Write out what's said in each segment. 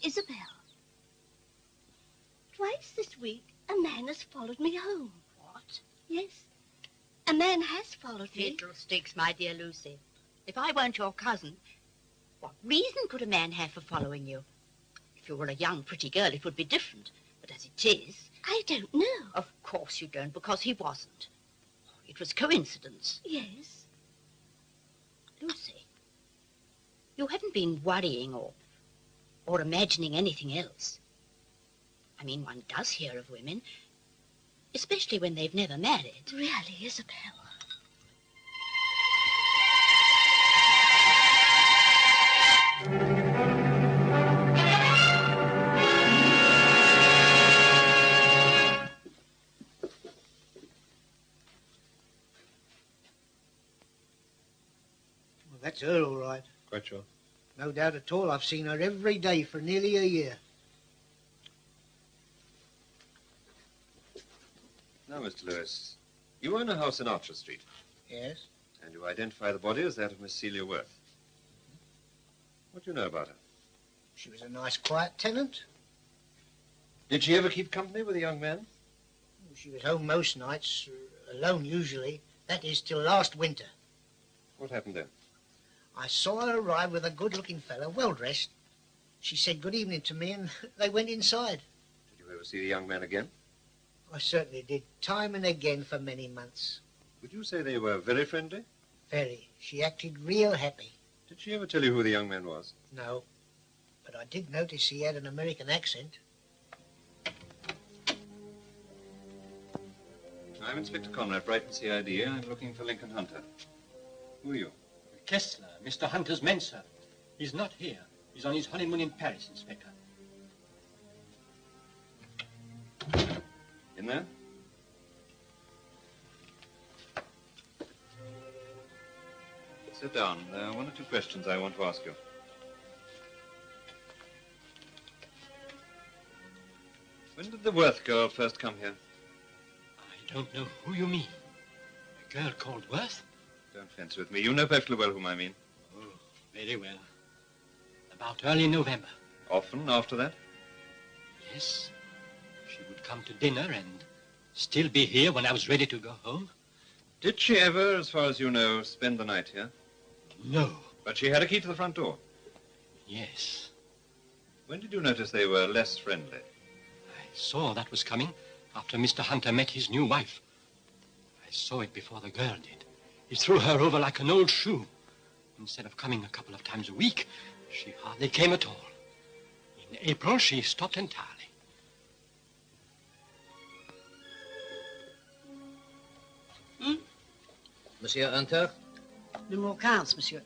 Isabel. Twice this week, a man has followed me home. What? Yes. A man has followed me. Fiddlesticks, my dear Lucy. If I weren't your cousin, what reason could a man have for following you? If you were a young, pretty girl, it would be different. But as it is... I don't know. Of course you don't, because he wasn't. It was coincidence. Yes. Lucy, you haven't been worrying or imagining anything else. I mean, one does hear of women, especially when they've never married. Really, Isabel. Well, that's her, all right. Quite sure. No doubt at all. I've seen her every day for nearly a year. Now, Mr. Lewis, you own a house in Archer Street. Yes? And you identify the body as that of Miss Celia Worth. What do you know about her? She was a nice, quiet tenant. Did she ever keep company with a young man? She was home most nights, alone usually. That is, till last winter. What happened then? I saw her arrive with a good-looking fellow, well-dressed. She said good evening to me, and they went inside. Did you ever see the young man again? I certainly did, time and again for many months. Would you say they were very friendly? Very. She acted real happy. Did she ever tell you who the young man was? No, but I did notice he had an American accent. I'm Inspector Conrad, Brighton CID. I'm looking for Lincoln Hunter. Who are you? Kessler, Mr. Hunter's menservant. He's not here. He's on his honeymoon in Paris, Inspector. In there? Sit down. There are one or two questions I want to ask you. When did the Worth girl first come here? I don't know who you mean. A girl called Worth? Don't fence with me. You know perfectly well whom I mean. Oh, very well. About early November. Often after that? Yes. She would come to dinner and still be here when I was ready to go home. Did she ever, as far as you know, spend the night here? No. But she had a key to the front door? Yes. When did you notice they were less friendly? I saw that was coming after Mr. Hunter met his new wife. I saw it before the girl did. He threw her over like an old shoe. Instead of coming a couple of times a week, she hardly came at all. In April, she stopped entirely. Monsieur Hunter? Numéro 15, monsieur.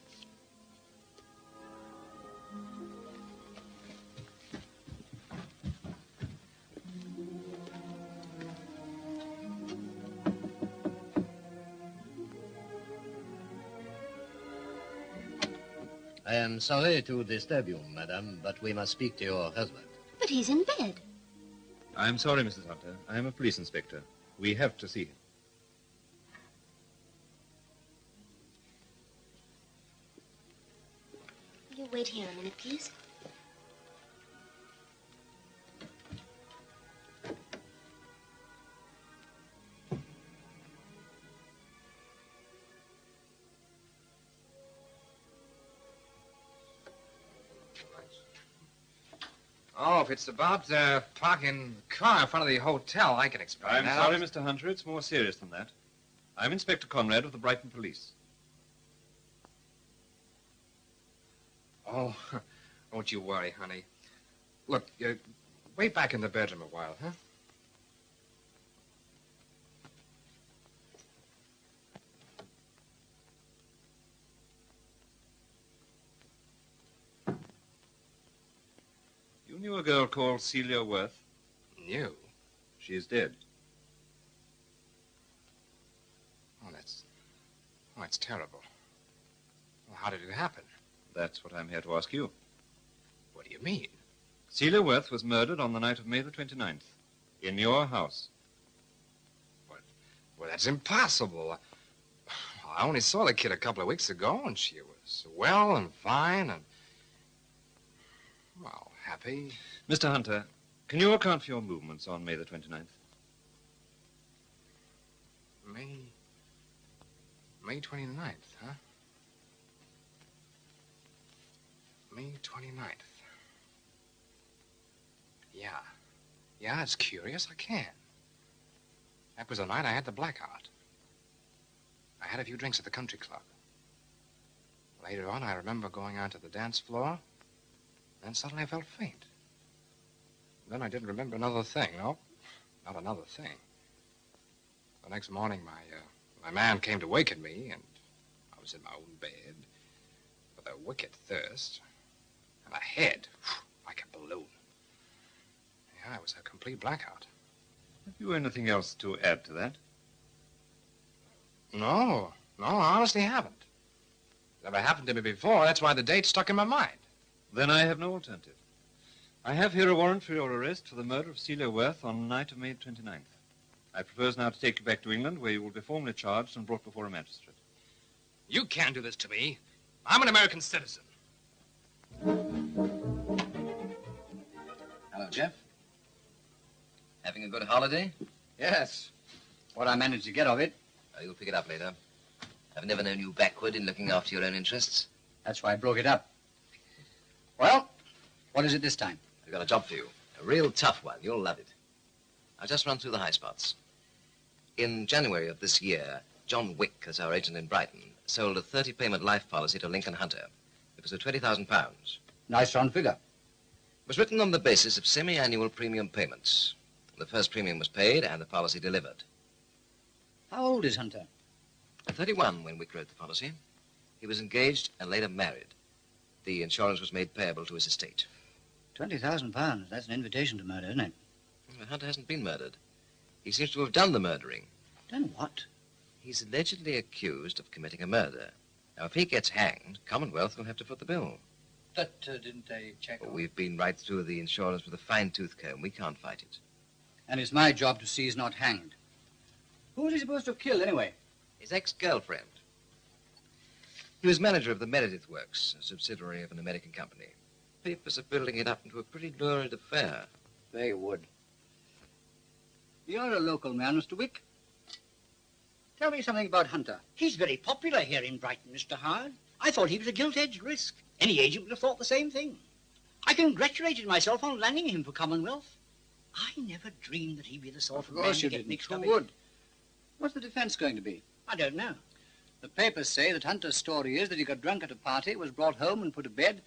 I am sorry to disturb you, madame, but we must speak to your husband. But he's in bed. I'm sorry, Mrs. Hunter. I am a police inspector. We have to see him. Will you wait here a minute, please? Oh, if it's about parking the car in front of the hotel, I can explain I'm that. sorry, Mr. Hunter. It's more serious than that. I'm Inspector Conrad of the Brighton Police. Oh, don't you worry, honey. Look, wait back in the bedroom a while, huh? You knew a girl called Celia Worth? Knew? She is dead. Oh, that's terrible. Well, how did it happen? That's what I'm here to ask you. What do you mean? Celia Worth was murdered on the night of May the 29th. In your house. Well, that's impossible. I only saw the kid a couple of weeks ago, and she was well and fine, and... Well, happy. Mr. Hunter, can you account for your movements on May the 29th? May 29th, huh? May 29th. Yeah, it's curious. I can. That was the night I had the blackout. I had a few drinks at the country club. Later on, I remember going out to the dance floor, then suddenly I felt faint. Then I didn't remember another thing, no, not another thing. The next morning, my man came to waken me, and I was in my own bed with a wicked thirst and a head like a balloon. Yeah, it was a complete blackout. Have you anything else to add to that? No, I honestly haven't. Never happened to me before. That's why the date stuck in my mind. Then I have no alternative. I have here a warrant for your arrest for the murder of Celia Worth on the night of May 29th. I propose now to take you back to England, where you will be formally charged and brought before a magistrate. You can't do this to me. I'm an American citizen. Hello, Jeff. Having a good holiday? Yes. What I managed to get of it. You'll pick it up later. I've never known you backward in looking after your own interests. That's why I broke it up. Well, what is it this time? I've got a job for you. A real tough one. You'll love it. I'll just run through the high spots. In January of this year, John Wick, as our agent in Brighton, sold a 30-payment life policy to Lincoln Hunter. It was for £20,000. Nice round figure. It was written on the basis of semi-annual premium payments. The first premium was paid and the policy delivered. How old is Hunter? 31 when Wick wrote the policy. He was engaged and later married. The insurance was made payable to his estate. £20,000. That's an invitation to murder, isn't it? Well, Hunter hasn't been murdered. He seems to have done the murdering. Done what? He's allegedly accused of committing a murder. Now, if he gets hanged, Commonwealth will have to foot the bill. But didn't they check Well, we've been right through the insurance with a fine-tooth comb. We can't fight it. And it's my job to see he's not hanged. Who was he supposed to have killed, anyway? His ex-girlfriend. He was manager of the Meredith Works, a subsidiary of an American company. Papers are building it up into a pretty lurid affair. They would. You're a local man, Mr. Wick. Tell me something about Hunter. He's very popular here in Brighton, Mr. Howard. I thought he was a gilt-edged risk. Any agent would have thought the same thing. I congratulated myself on landing him for Commonwealth. I never dreamed that he'd be the sort of man to get mixed up in. Who would? What's the defense going to be? I don't know. The papers say that Hunter's story is that he got drunk at a party, was brought home and put to bed,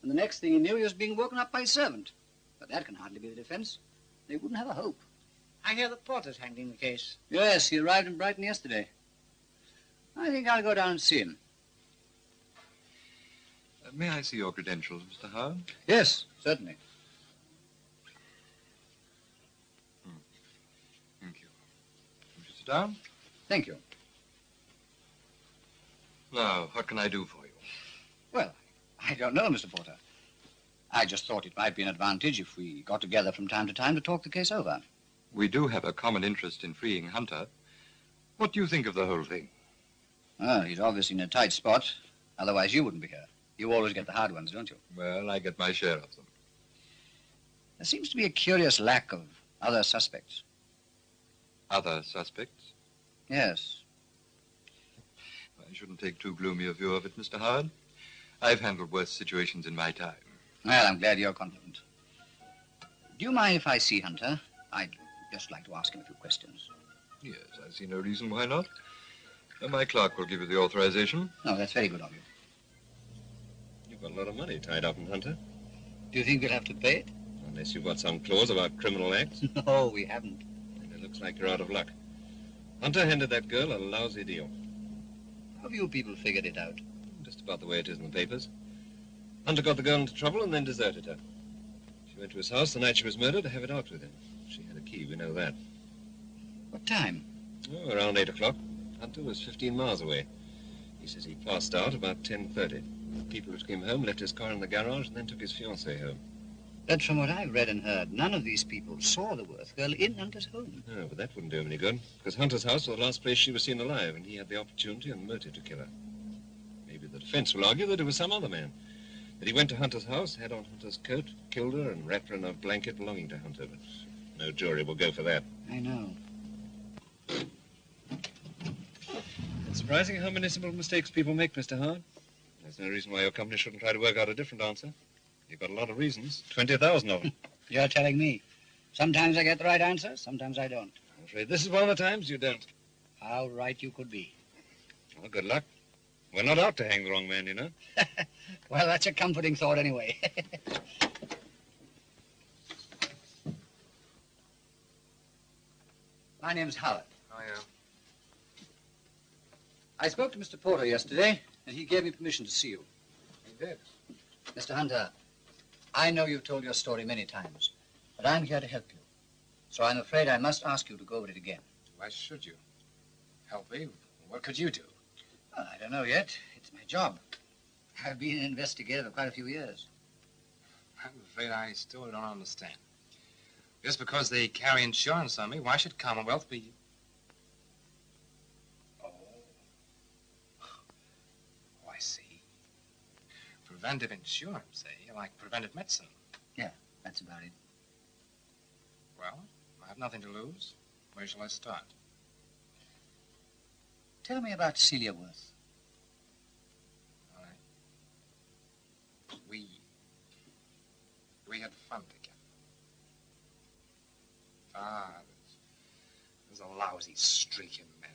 and the next thing he knew, he was being woken up by a servant. But that can hardly be the defense. They wouldn't have a hope. I hear that Porter's handling the case. Yes, he arrived in Brighton yesterday. I think I'll go down and see him. May I see your credentials, Mr. Howard? Yes, certainly. Thank you. Won't you sit down? Thank you. Now, what can I do for you? Well, I don't know, Mr. Porter. I just thought it might be an advantage if we got together from time to time to talk the case over. We do have a common interest in freeing Hunter. What do you think of the whole thing? Well, he's obviously in a tight spot. Otherwise, you wouldn't be here. You always get the hard ones, don't you? Well, I get my share of them. There seems to be a curious lack of other suspects. Other suspects? Yes. I shouldn't take too gloomy a view of it, Mr. Howard. I've handled worse situations in my time. Well, I'm glad you're confident. Do you mind if I see Hunter? I'd just like to ask him a few questions. Yes, I see no reason why not. My clerk will give you the authorization. Oh, that's very good of you. You've got a lot of money tied up in Hunter. Do you think we'll have to pay it? Unless you've got some clause about criminal acts. No, we haven't. And it looks like you're out of luck. Hunter handed that girl a lousy deal. How have you people figured it out? Just about the way it is in the papers. Hunter got the girl into trouble and then deserted her. She went to his house the night she was murdered to have it out with him. She had a key, we know that. What time? Oh, around 8 o'clock. Hunter was 15 miles away. He says he passed out about 10:30. The people who took him home left his car in the garage and then took his fiancée home. But from what I've read and heard, none of these people saw the Worth girl in Hunter's home. No, but that wouldn't do him any good, because Hunter's house was the last place she was seen alive, and he had the opportunity and motive to kill her. Maybe the defense will argue that it was some other man. that he went to Hunter's house, had on Hunter's coat, killed her, and wrapped her in a blanket belonging to Hunter, but no jury will go for that. I know. It's surprising how many simple mistakes people make, Mr. Howard. There's no reason why your company shouldn't try to work out a different answer. You've got a lot of reasons, 20,000 of them. You're telling me. Sometimes I get the right answer, sometimes I don't. I'm afraid this is one of the times you don't. How right you could be. Well, good luck. We're not out to hang the wrong man, you know. Well, that's a comforting thought anyway. My name's Howard. Oh, yeah. I spoke to Mr. Porter yesterday, and he gave me permission to see you. He did. Mr. Hunter, I know you've told your story many times, but I'm here to help you. So I'm afraid I must ask you to go over it again. Why should you? Help me? What could you do? Well, I don't know yet. It's my job. I've been an investigator for quite a few years. I'm afraid I still don't understand. Just because they carry insurance on me, why should Commonwealth be... Oh, I see. Preventive insurance, eh? Like preventive medicine. Yeah, that's about it. Well, I have nothing to lose. Where shall I start? Tell me about Celia Worth. All right. We had fun together. There's a lousy streak in men.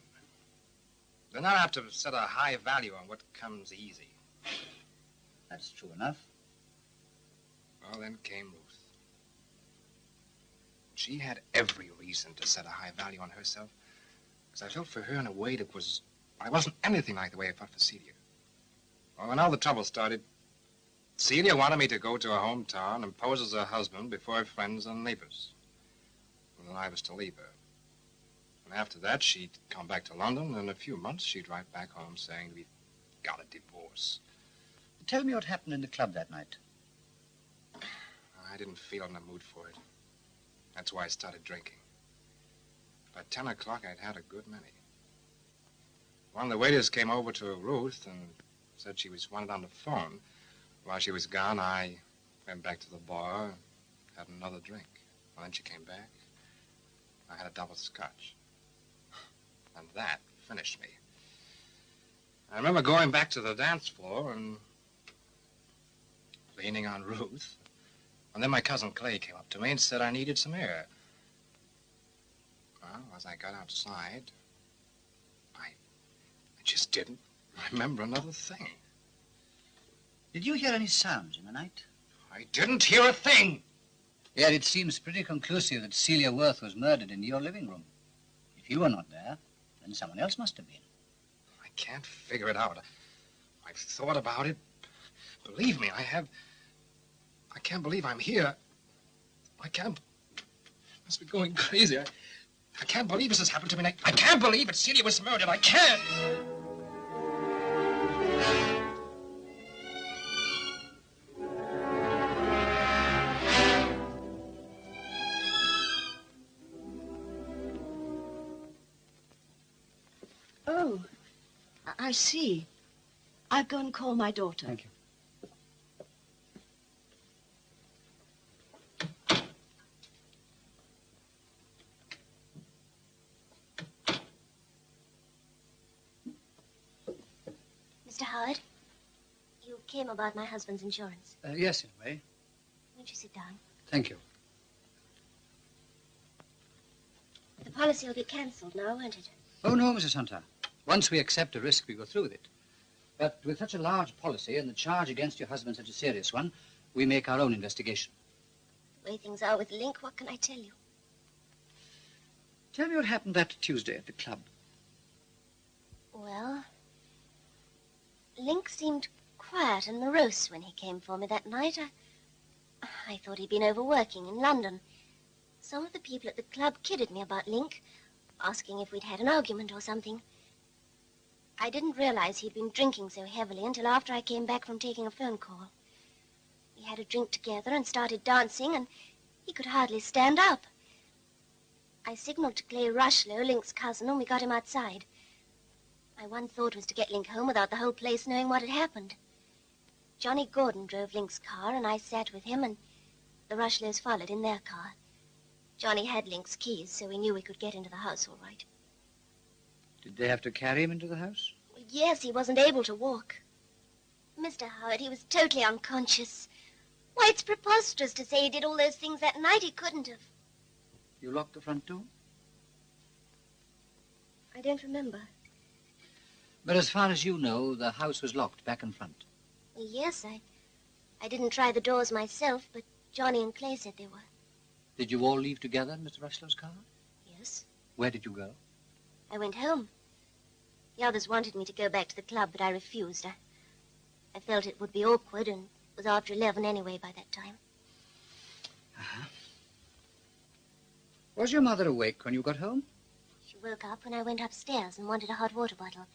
They're not apt to set a high value on what comes easy. That's true enough. Well, then came Ruth. She had every reason to set a high value on herself, because I felt for her in a way that was... I wasn't anything like the way I felt for Celia. Well, when all the trouble started, Celia wanted me to go to her hometown and pose as her husband before her friends and neighbors. And then I was to leave her. And after that, she'd come back to London, and in a few months, she'd write back home saying we'd got a divorce. Tell me what happened in the club that night. I didn't feel in the mood for it. That's why I started drinking. By 10 o'clock, I'd had a good many. One of the waiters came over to Ruth and said she was wanted on the phone. While she was gone, I went back to the bar, had another drink. Well, then she came back. I had a double scotch. And that finished me. I remember going back to the dance floor and leaning on Ruth. And then my cousin Clay came up to me and said I needed some air. Well, as I got outside, I just didn't remember another thing. Did you hear any sounds in the night? I didn't hear a thing. Yet it seems pretty conclusive that Celia Worth was murdered in your living room. If you were not there, then someone else must have been. I can't figure it out. I've thought about it. Believe me, I have. I can't believe I'm here. I can't. I must be going crazy. I can't believe this has happened to me. I can't believe that Celia was murdered. I can't. Oh, I see. I'll go and call my daughter. Thank you. Mr. Howard, you came about my husband's insurance. Yes, in a way. Won't you sit down? Thank you. The policy will be cancelled now, won't it? Oh, no, Mrs. Hunter. Once we accept a risk, we go through with it. But with such a large policy and the charge against your husband such a serious one, we make our own investigation. The way things are with Link, what can I tell you? Tell me what happened that Tuesday at the club. Well, Link seemed quiet and morose when he came for me that night. I thought he'd been overworking in London. Some of the people at the club kidded me about Link, asking if we'd had an argument or something. I didn't realize he'd been drinking so heavily until after I came back from taking a phone call. We had a drink together and started dancing, and he could hardly stand up. I signaled to Clay Rushlow, Link's cousin, and we got him outside. My one thought was to get Link home without the whole place knowing what had happened. Johnny Gordon drove Link's car, and I sat with him, and the Rushlows followed in their car. Johnny had Link's keys, so we knew we could get into the house all right. Did they have to carry him into the house? Well, yes, he wasn't able to walk. Mr. Howard, he was totally unconscious. Why, it's preposterous to say he did all those things that night. He couldn't have. You locked the front door? I don't remember. But as far as you know, the house was locked back and front. Well, yes, I didn't try the doors myself, but Johnny and Clay said they were. Did you all leave together in Mr. Rushlow's car? Yes. Where did you go? I went home. The others wanted me to go back to the club, but I refused. I felt it would be awkward, and it was after 11 anyway by that time. Uh-huh. Was your mother awake when you got home? She woke up when I went upstairs and wanted a hot water bottle.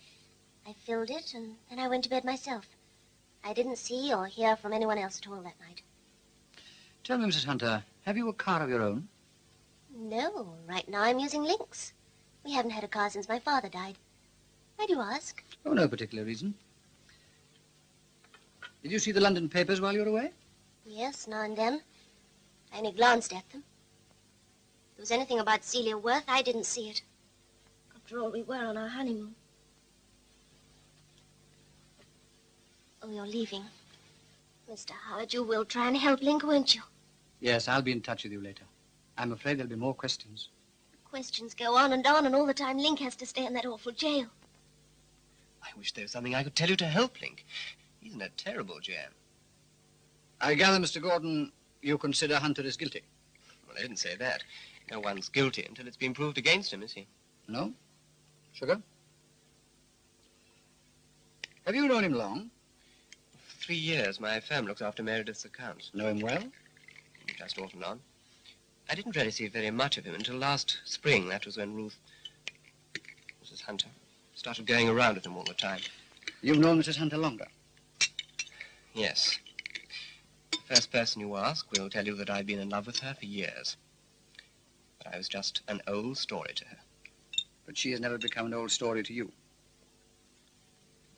I filled it, and then I went to bed myself. I didn't see or hear from anyone else at all that night. Tell me, Mrs. Hunter, have you a car of your own? No, right now I'm using Link's. We haven't had a car since my father died. Why do you ask? Oh, no particular reason. Did you see the London papers while you were away? Yes, now and then. I only glanced at them. If there was anything about Celia Worth, I didn't see it. After all, we were on our honeymoon. Oh, you're leaving. Mr. Howard, you will try and help Link, won't you? Yes, I'll be in touch with you later. I'm afraid there'll be more questions. The questions go on, and all the time Link has to stay in that awful jail. I wish there was something I could tell you to help Link. He's in a terrible jam. I gather, Mr. Gordon, you consider Hunter is guilty. Well, I didn't say that. No one's guilty until it's been proved against him, is he? No? Sugar? Have you known him long? For 3 years. My firm looks after Meredith's accounts. Know him well? Just off and on. I didn't really see very much of him until last spring. That was when Mrs. Hunter, started going around with him all the time. You've known Mrs. Hunter longer? Yes. The first person you ask will tell you that I've been in love with her for years. But I was just an old story to her. But she has never become an old story to you?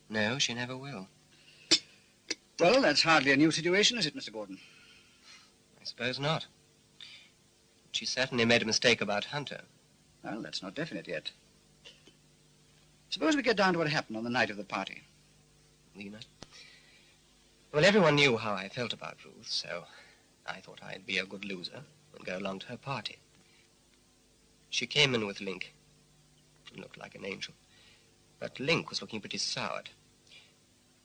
No, she never will. Well, that's hardly a new situation, is it, Mr. Gordon? I suppose not. She certainly made a mistake about Hunter. Well, that's not definite yet. Suppose we get down to what happened on the night of the party. Lena? Well, everyone knew how I felt about Ruth, so I thought I'd be a good loser and go along to her party. She came in with Link and looked like an angel. But Link was looking pretty soured.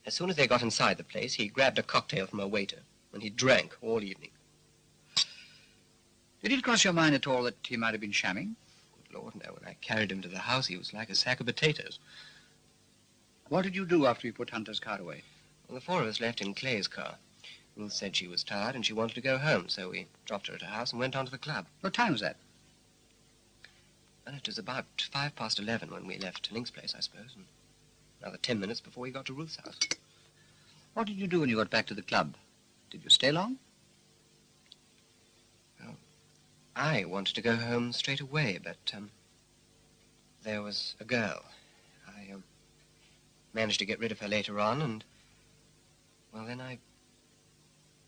As soon as they got inside the place, he grabbed a cocktail from a waiter, and he drank all evening. Did it cross your mind at all that he might have been shamming? Good Lord, no. When I carried him to the house, he was like a sack of potatoes. What did you do after you put Hunter's car away? Well, the four of us left in Clay's car. Ruth said she was tired and she wanted to go home, so we dropped her at her house and went on to the club. What time was that? Well, it was about 11:05 when we left Link's place, I suppose, and another 10 minutes before we got to Ruth's house. What did you do when you got back to the club? Did you stay long? Well, I wanted to go home straight away, but there was a girl. I managed to get rid of her later on, and, well, then I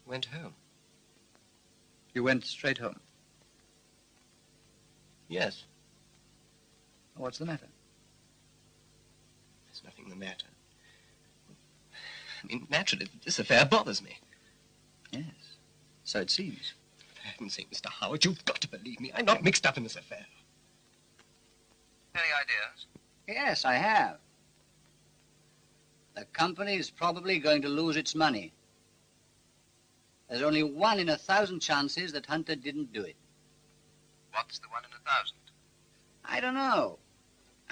went home. You went straight home? Yes. What's the matter? There's nothing the matter. I mean, naturally, this affair bothers me. Yes, so it seems. For heaven's sake, Mr. Howard, you've got to believe me. I'm not mixed up in this affair. Any ideas? Yes, I have. The company is probably going to lose its money. There's only 1 in 1,000 chances that Hunter didn't do it. What's the 1 in 1,000? I don't know.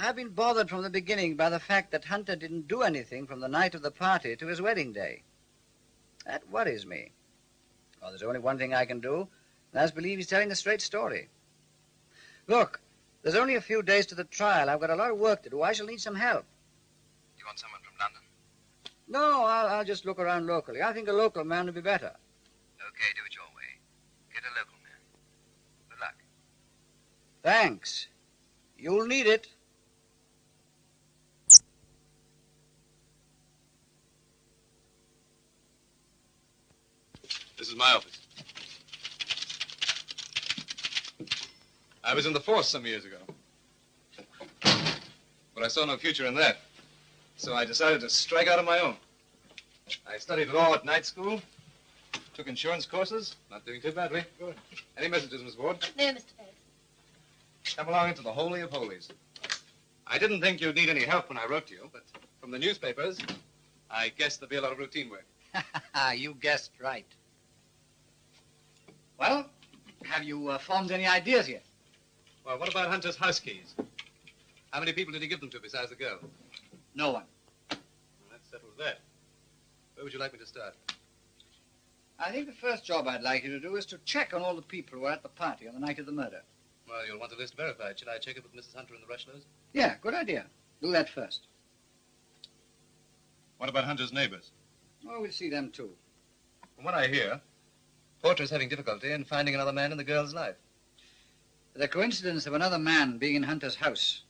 I've been bothered from the beginning by the fact that Hunter didn't do anything from the night of the party to his wedding day. That worries me. Well, there's only one thing I can do, and that's believe he's telling a straight story. Look, there's only a few days to the trial. I've got a lot of work to do. I shall need some help. You want someone from London? No, I'll just look around locally. I think a local man would be better. Okay, do it your way. Get a local man. Good luck. Thanks. You'll need it. my office. I was in the force some years ago. But I saw no future in that. So I decided to strike out on my own. I studied law at night school, took insurance courses, not doing too badly. Good. Any messages, Miss Ward? No, Mr. Ferris. Come along into the Holy of Holies. I didn't think you'd need any help when I wrote to you, but from the newspapers, I guessed there'd be a lot of routine work. You guessed right. Well, have you formed any ideas yet? Well, what about Hunter's house keys? How many people did he give them to besides the girl? No one. Well, that settles that. Where would you like me to start? I think the first job I'd like you to do is to check on all the people who were at the party on the night of the murder. Well, you'll want the list verified. Should I check it with Mrs. Hunter and the Rushlows? Yeah, good idea. Do that first. What about Hunter's neighbors? Oh, we'll see them too. From what I hear, Porter's having difficulty in finding another man in the girl's life. The coincidence of another man being in Hunter's house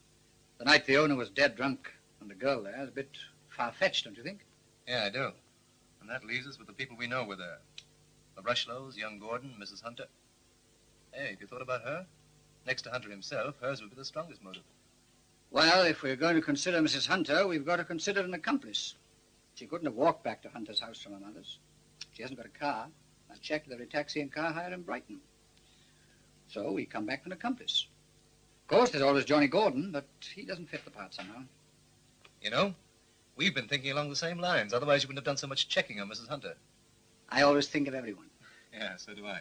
the night the owner was dead drunk and the girl there is a bit far-fetched, don't you think? Yeah, I do. And that leaves us with the people we know were there. The Rushlows, young Gordon, Mrs. Hunter. Hey, have you thought about her? Next to Hunter himself, hers would be the strongest motive. Well, if we're going to consider Mrs. Hunter, we've got to consider an accomplice. She couldn't have walked back to Hunter's house from her mother's. She hasn't got a car. I've checked with every taxi and car hire in Brighton. So we come back with an accomplice. Of course, there's always Johnny Gordon, but he doesn't fit the part somehow. You know, we've been thinking along the same lines. Otherwise, you wouldn't have done so much checking on Mrs. Hunter. I always think of everyone. Yeah, so do I.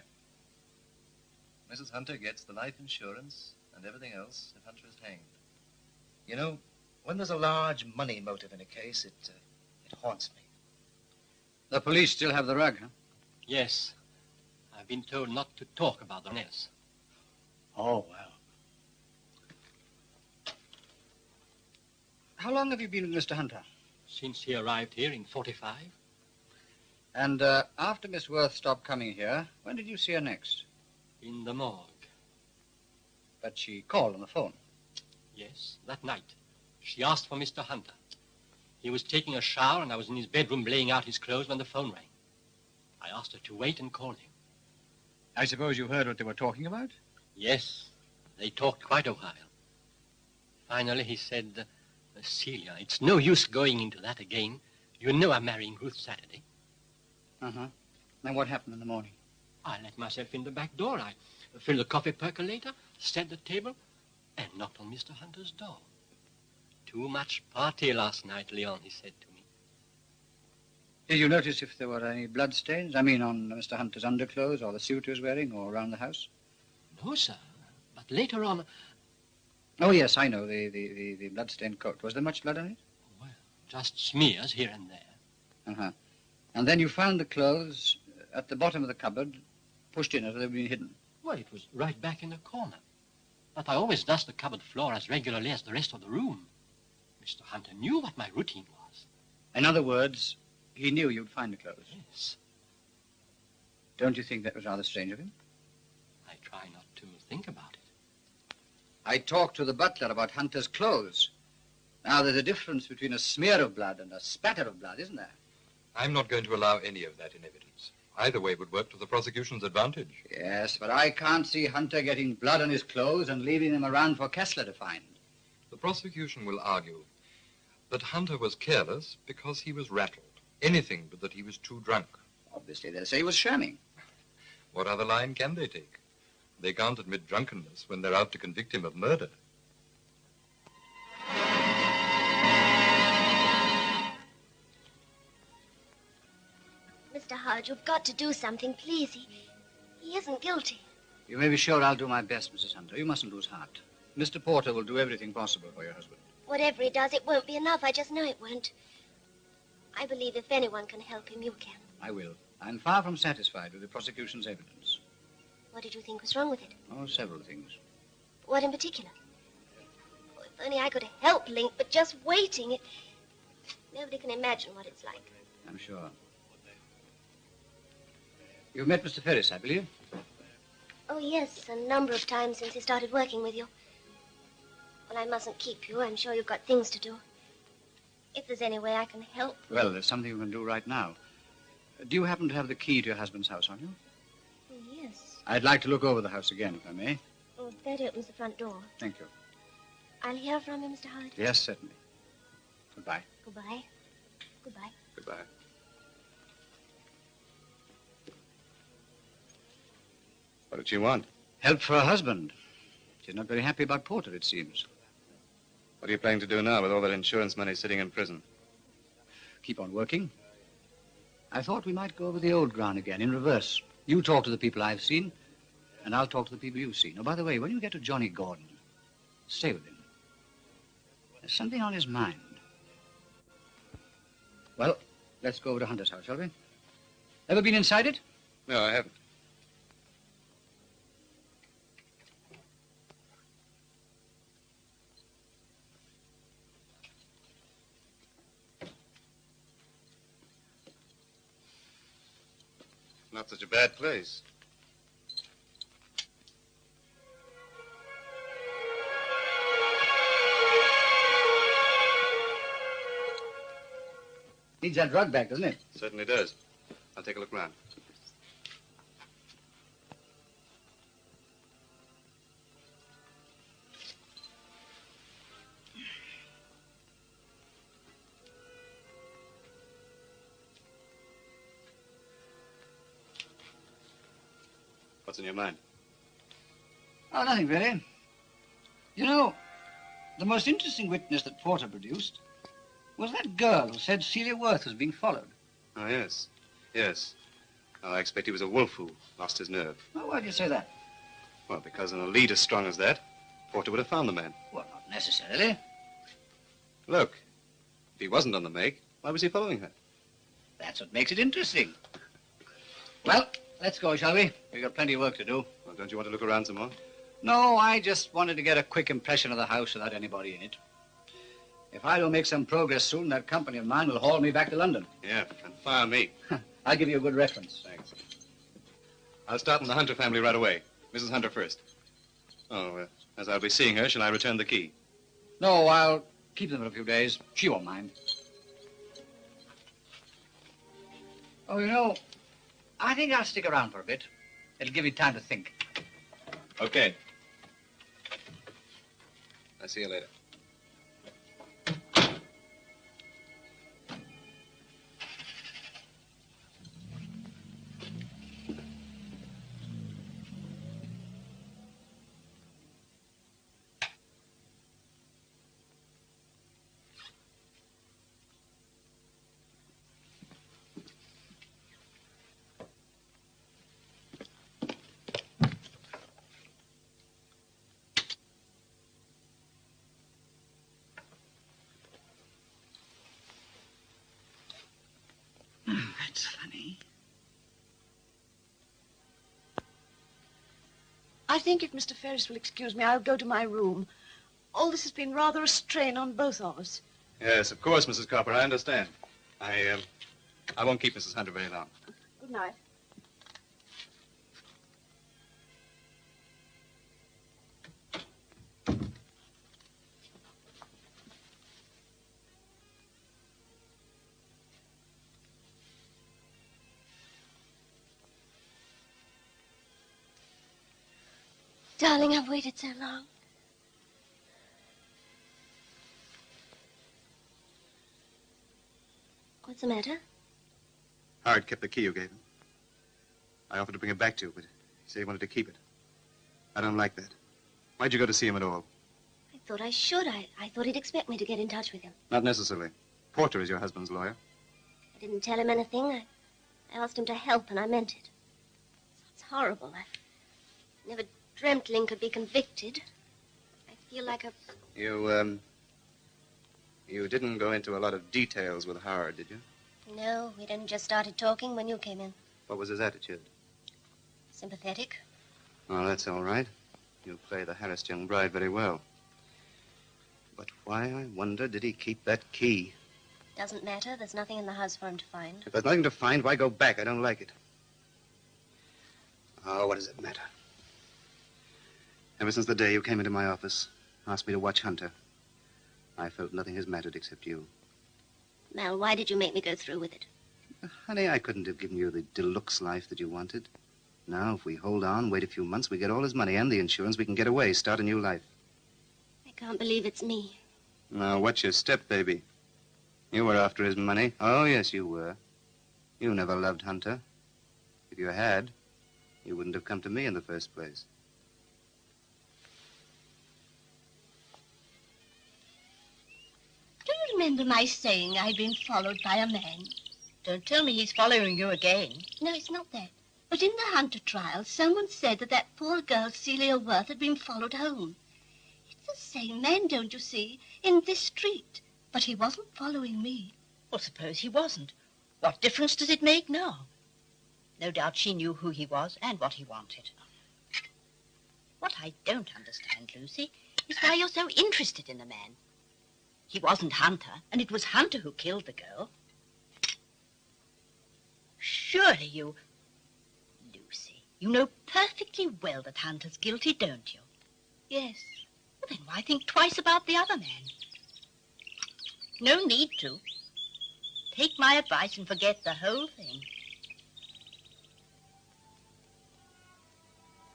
Mrs. Hunter gets the life insurance and everything else if Hunter is hanged. You know, when there's a large money motive in a case, it haunts me. The police still have the rug, huh? Yes. I've been told not to talk about the else. Oh, well. How long have you been with Mr. Hunter? Since he arrived here in 45. And after Miss Worth stopped coming here, when did you see her next? In the morgue. But she called on the phone. Yes, that night. She asked for Mr. Hunter. He was taking a shower, and I was in his bedroom laying out his clothes when the phone rang. I asked her to wait and call him. I suppose you heard what they were talking about? Yes, they talked quite a while. Finally, he said, Celia, it's no use going into that again. You know I'm marrying Ruth Saturday. Uh-huh. Then what happened in the morning? I let myself in the back door. I filled the coffee percolator, set the table, and knocked on Mr. Hunter's door. Too much party last night, Leon, he said to me. Did you notice if there were any blood stains? I mean, on Mr. Hunter's underclothes or the suit he was wearing or around the house? No, sir. But later on... Oh, yes, I know, the blood-stained coat. Was there much blood on it? Well, just smears here and there. Uh-huh. And then you found the clothes at the bottom of the cupboard, pushed in as though they'd been hidden. Well, it was right back in the corner. But I always dust the cupboard floor as regularly as the rest of the room. Mr. Hunter knew what my routine was. In other words, he knew you'd find the clothes. Yes. Don't you think that was rather strange of him? I try not to think about it. I talked to the butler about Hunter's clothes. Now, there's a difference between a smear of blood and a spatter of blood, isn't there? I'm not going to allow any of that in evidence. Either way would work to the prosecution's advantage. Yes, but I can't see Hunter getting blood on his clothes and leaving them around for Kessler to find. The prosecution will argue that Hunter was careless because he was rattled. Anything but that he was too drunk. Obviously, they'll say he was shamming. What other line can they take? They can't admit drunkenness when they're out to convict him of murder. Mr. Howard, you've got to do something, please. He isn't guilty. You may be sure I'll do my best, Mrs. Hunter. You mustn't lose heart. Mr. Porter will do everything possible for your husband. Whatever he does, it won't be enough. I just know it won't. I believe if anyone can help him, you can. I will. I'm far from satisfied with the prosecution's evidence. What did you think was wrong with it? Oh, several things. What in particular? Oh, if only I could help Link, but just waiting, nobody can imagine what it's like. I'm sure. You've met Mr. Ferris, I believe? Oh, yes, a number of times since he started working with you. Well, I mustn't keep you. I'm sure you've got things to do. If there's any way I can help... Well, there's something you can do right now. Do you happen to have the key to your husband's house on you? Oh, yes. I'd like to look over the house again, if I may. Oh, that opens the front door. Thank you. I'll hear from you, Mr. Howard. Yes, certainly. Goodbye. Goodbye. Goodbye. Goodbye. What did she want? Help for her husband. She's not very happy about Porter, it seems. What are you planning to do now with all that insurance money sitting in prison? Keep on working. I thought we might go over the old ground again, in reverse. You talk to the people I've seen, and I'll talk to the people you've seen. Oh, by the way, when you get to Johnny Gordon, stay with him. There's something on his mind. Well, let's go over to Hunter's house, shall we? Ever been inside it? No, I haven't. Not such a bad place. Needs that rug back, doesn't it? Certainly does. I'll take a look round. What's in your mind? Oh, nothing really. You know, the most interesting witness that Porter produced was that girl who said Celia Worth was being followed. Oh, yes. Yes. Oh, I expect he was a wolf who lost his nerve. Oh, why do you say that? Well, because in a lead as strong as that, Porter would have found the man. Well, not necessarily. Look, if he wasn't on the make, why was he following her? That's what makes it interesting. Well, let's go, shall we? We've got plenty of work to do. Well, don't you want to look around some more? No, I just wanted to get a quick impression of the house without anybody in it. If I don't make some progress soon, that company of mine will haul me back to London. Yeah, and fire me. I'll give you a good reference. Thanks. I'll start in the Hunter family right away. Mrs. Hunter first. Oh, as I'll be seeing her, shall I return the key? No, I'll keep them for a few days. She won't mind. Oh, you know, I think I'll stick around for a bit. It'll give me time to think. Okay. I'll see you later. That's funny. I think if Mr. Ferris will excuse me, I'll go to my room. All this has been rather a strain on both of us. Yes, of course, Mrs. Copper, I understand. I won't keep Mrs. Hunter very long. Good night. Darling, I've waited so long. What's the matter? Howard kept the key you gave him. I offered to bring it back to you, but he said he wanted to keep it. I don't like that. Why'd you go to see him at all? I thought I should. I thought he'd expect me to get in touch with him. Not necessarily. Porter is your husband's lawyer. I didn't tell him anything. I asked him to help, and I meant it. It's horrible. I never dreamt Lynn could be convicted. I feel like a... You didn't go into a lot of details with Howard, did you? No, we'd only just started talking when you came in. What was his attitude? Sympathetic. Oh, that's all right. You play the harassed young bride very well. But why, I wonder, did he keep that key? Doesn't matter. There's nothing in the house for him to find. If there's nothing to find, why go back? I don't like it. Oh, what does it matter? Ever since the day you came into my office, asked me to watch Hunter, I felt nothing has mattered except you. Mal, why did you make me go through with it? Honey, I couldn't have given you the deluxe life that you wanted. Now, if we hold on, wait a few months, we get all his money and the insurance, we can get away, start a new life. I can't believe it's me. Now, watch your step, baby. You were after his money. Oh, yes, you were. You never loved Hunter. If you had, you wouldn't have come to me in the first place. Do you remember my saying I'd been followed by a man? Don't tell me he's following you again. No, it's not that. But in the Hunter trial, someone said that poor girl, Celia Worth, had been followed home. It's the same man, don't you see, in this street. But he wasn't following me. Well, suppose he wasn't. What difference does it make now? No doubt she knew who he was and what he wanted. What I don't understand, Lucy, is why you're so interested in the man. He wasn't Hunter, and it was Hunter who killed the girl. Surely you... Lucy, you know perfectly well that Hunter's guilty, don't you? Yes. Well, then why think twice about the other man? No need to. Take my advice and forget the whole thing.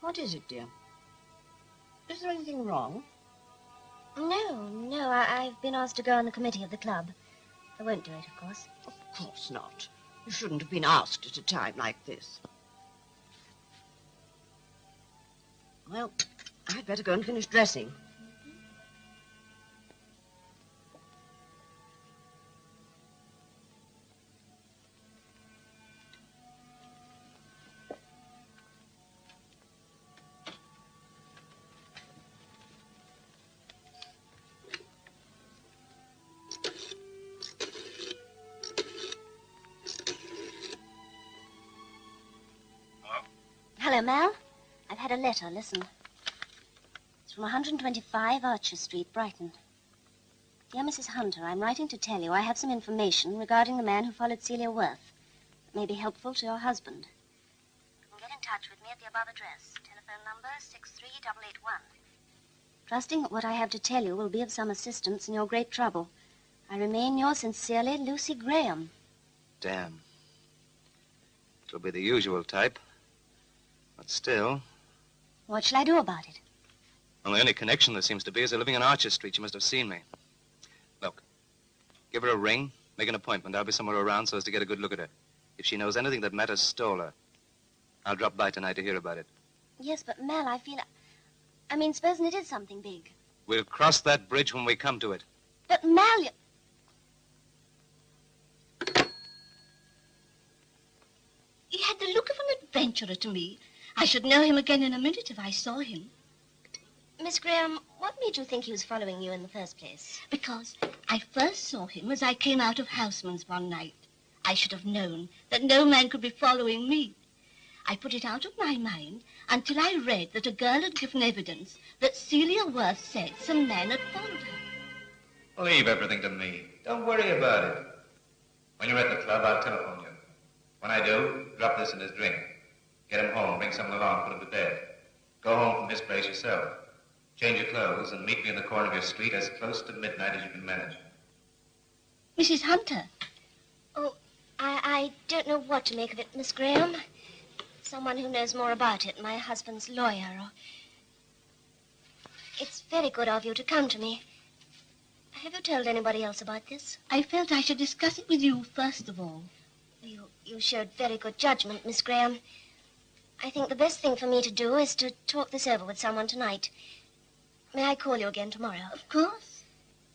What is it, dear? Is there anything wrong? No, I've been asked to go on the committee of the club. I won't do it, of course. Of course not. You shouldn't have been asked at a time like this. Well, I'd better go and finish dressing. Hello, Mal. I've had a letter. Listen. It's from 125 Archer Street, Brighton. Dear Mrs. Hunter, I'm writing to tell you I have some information regarding the man who followed Celia Worth that may be helpful to your husband. You can get in touch with me at the above address. Telephone number 63881. Trusting that what I have to tell you will be of some assistance in your great trouble, I remain yours sincerely, Lucy Graham. Damn. It'll be the usual type. But still... What shall I do about it? Well, the only connection there seems to be is they're living on Archer Street. You must have seen me. Look, give her a ring, make an appointment. I'll be somewhere around so as to get a good look at her. If she knows anything that matters, stole her. I'll drop by tonight to hear about it. Yes, but Mal, I mean, supposing it is something big. We'll cross that bridge when we come to it. But Mal, He had the look of an adventurer to me. I should know him again in a minute if I saw him. Miss Graham, what made you think he was following you in the first place? Because I first saw him as I came out of Houseman's one night. I should have known that no man could be following me. I put it out of my mind until I read that a girl had given evidence that Celia Worth said some man had followed her. Leave everything to me. Don't worry about it. When you're at the club, I'll telephone you. When I do, drop this in his drink. Get him home, bring someone along, put him to bed. Go home from this place yourself. Change your clothes and meet me in the corner of your street as close to midnight as you can manage. Mrs. Hunter. Oh, I don't know what to make of it, Miss Graham. Someone who knows more about it, my husband's lawyer, or... It's very good of you to come to me. Have you told anybody else about this? I felt I should discuss it with you first of all. You showed very good judgment, Miss Graham. I think the best thing for me to do is to talk this over with someone tonight. May I call you again tomorrow? Of course.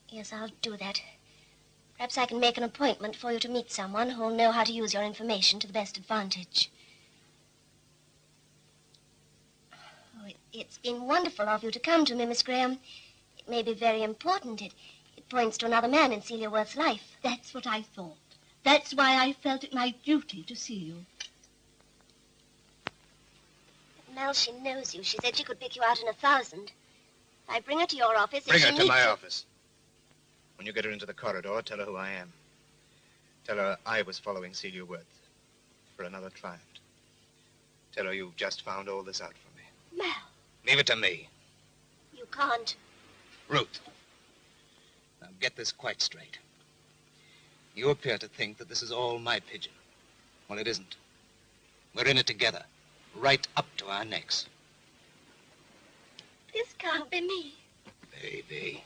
Yes, I'll do that. Perhaps I can make an appointment for you to meet someone who'll know how to use your information to the best advantage. Oh, it's been wonderful of you to come to me, Miss Graham. It may be very important. It points to another man in Celia Worth's life. That's what I thought. That's why I felt it my duty to see you. Mel, she knows you. She said she could pick you out in 1,000. If I bring her to your office... Bring her to my office. When you get her into the corridor, tell her who I am. Tell her I was following Celia Worth for another client. Tell her you've just found all this out for me. Mel. Leave it to me. You can't. Ruth. Now get this quite straight. You appear to think that this is all my pigeon. Well, it isn't. We're in it together, right up to our necks. This can't be me. Baby.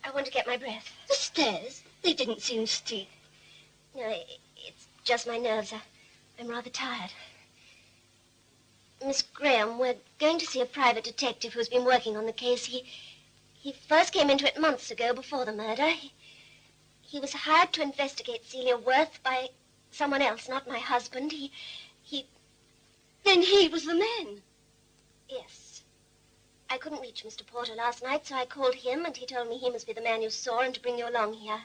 I want to get my breath. The stairs? They didn't seem steep. No, it's just my nerves. I'm rather tired. Miss Graham, we're going to see a private detective who's been working on the case. He first came into it months ago before the murder. He was hired to investigate Celia Worth by someone else, not my husband. Then he was the man. Yes. I couldn't reach Mr. Porter last night, so I called him, and he told me he must be the man you saw and to bring you along here.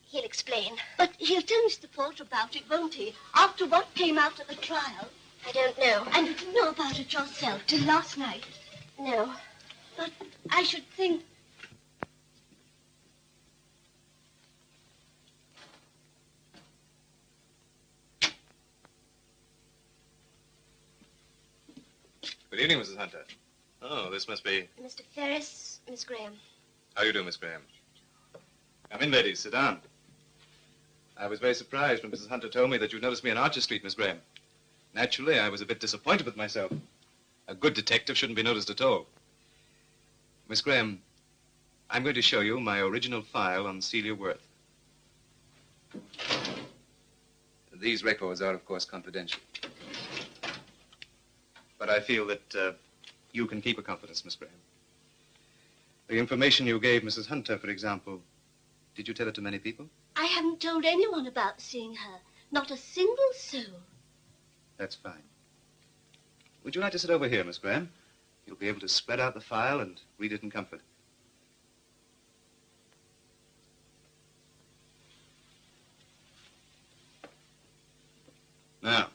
He'll explain. But he'll tell Mr. Porter about it, won't he? After what came out at the trial. I don't know. And you didn't know about it yourself till last night? No. But I should think... Good evening, Mrs. Hunter. Oh, this must be... Mr. Ferris, Miss Graham. How do you do, Miss Graham? Come in, ladies. Sit down. I was very surprised when Mrs. Hunter told me that you'd noticed me on Archer Street, Miss Graham. Naturally, I was a bit disappointed with myself. A good detective shouldn't be noticed at all. Miss Graham, I'm going to show you my original file on Celia Worth. These records are, of course, confidential. But I feel that you can keep a confidence, Miss Graham. The information you gave Mrs. Hunter, for example, did you tell it to many people? I haven't told anyone about seeing her. Not a single soul. That's fine. Would you like to sit over here, Miss Graham? You'll be able to spread out the file and read it in comfort. Now,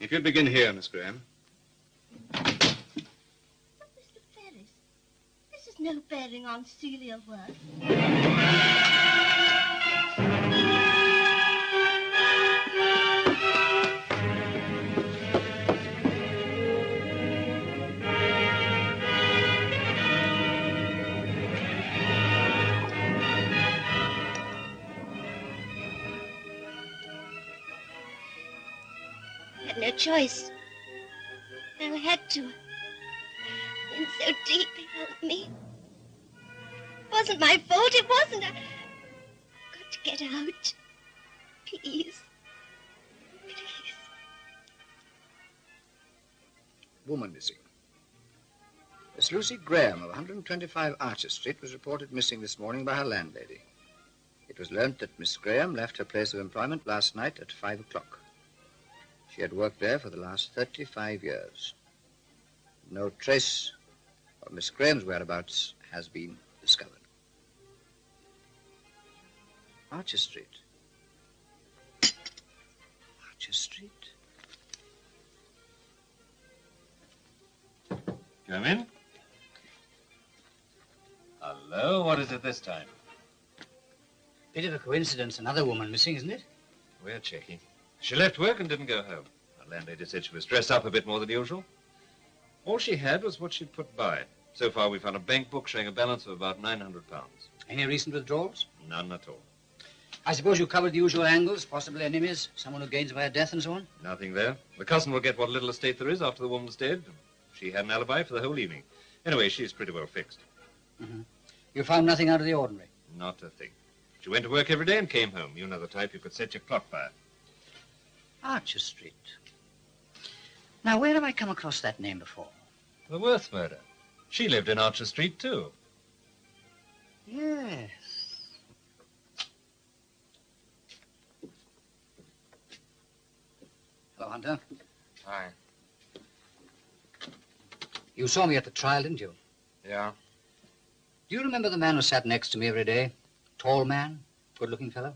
if you'd begin here, Miss Graham. But Mr. Ferris, this has no bearing on Celia Worth. No choice. I had to. In so deep it hurt me. It wasn't my fault. It wasn't. I've got to get out. Please. Please. Woman missing. Miss Lucy Graham of 125 Archer Street was reported missing this morning by her landlady. It was learnt that Miss Graham left her place of employment last night at 5 o'clock. She had worked there for the last 35 years. No trace of Miss Graham's whereabouts has been discovered. Archer Street. Archer Street? Come in. Hello, what is it this time? Bit of a coincidence, another woman missing, isn't it? We're checking. She left work and didn't go home. Our landlady said she was dressed up a bit more than usual. All she had was what she'd put by. So far, we found a bank book showing a balance of about £900. Any recent withdrawals? None at all. I suppose you covered the usual angles, possible enemies, someone who gains by her death and so on? Nothing there. The cousin will get what little estate there is after the woman's dead. She had an alibi for the whole evening. Anyway, she's pretty well fixed. Mm-hmm. You found nothing out of the ordinary? Not a thing. She went to work every day and came home. You know the type. You could set your clock by her. Archer Street. Now, where have I come across that name before? The Worth murder. She lived in Archer Street, too. Yes. Hello, Hunter. Hi. You saw me at the trial, didn't you? Yeah. Do you remember the man who sat next to me every day? Tall man, good-looking fellow?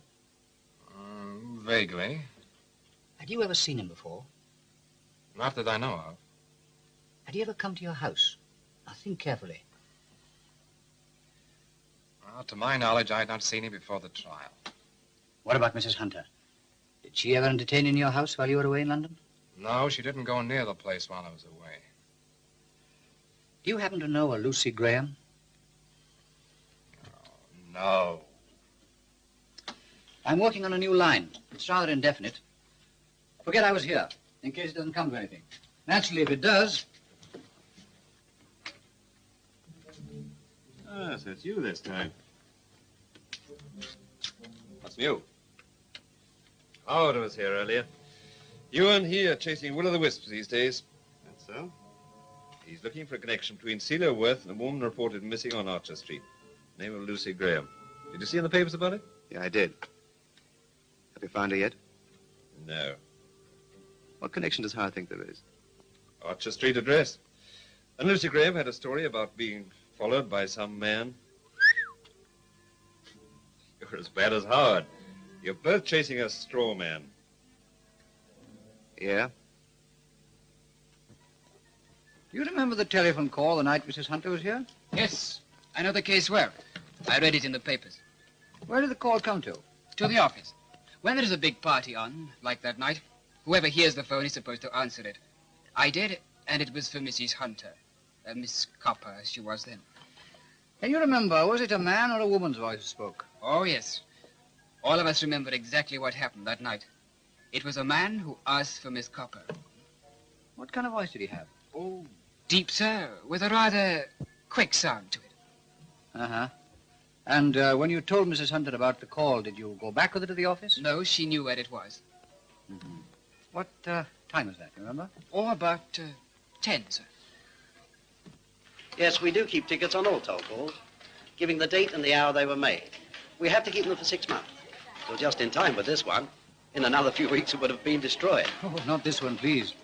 Vaguely. Had you ever seen him before? Not that I know of. Had he ever come to your house? Now, think carefully. Well, to my knowledge, I had not seen him before the trial. What about Mrs. Hunter? Did she ever entertain in your house while you were away in London? No, she didn't go near the place while I was away. Do you happen to know a Lucy Graham? No. I'm working on a new line. It's rather indefinite. Forget I was here, in case it doesn't come to anything. Naturally, if it does... Ah, so it's you this time. What's new? Howard was here earlier. You and he are chasing will-o'-the-wisps these days. That's so? He's looking for a connection between Celia Worth and a woman reported missing on Archer Street. Name of Lucy Graham. Did you see in the papers about it? Yeah, I did. Have you found her yet? No. What connection does Howard think there is? Archer Street address. And Lucy Graham had a story about being followed by some man. You're as bad as Howard. You're both chasing a straw man. Yeah? Do you remember the telephone call the night Mrs. Hunter was here? Yes, I know the case well. I read it in the papers. Where did the call come to? To the office. When there is a big party on, like that night, whoever hears the phone is supposed to answer it. I did, and it was for Mrs. Hunter. Miss Copper, as she was then. Can you remember, was it a man or a woman's voice who spoke? Oh, yes. All of us remember exactly what happened that night. It was a man who asked for Miss Copper. What kind of voice did he have? Oh, deep, sir, with a rather quick sound to it. Uh-huh. And when you told Mrs. Hunter about the call, did you go back with her to the office? No, she knew where it was. Mm-hmm. What time was that, you remember? Oh, about 10, sir. Yes, we do keep tickets on all toll calls, giving the date and the hour they were made. We have to keep them for 6 months. You're just in time with this one. In another few weeks, it would have been destroyed. Oh, not this one, please.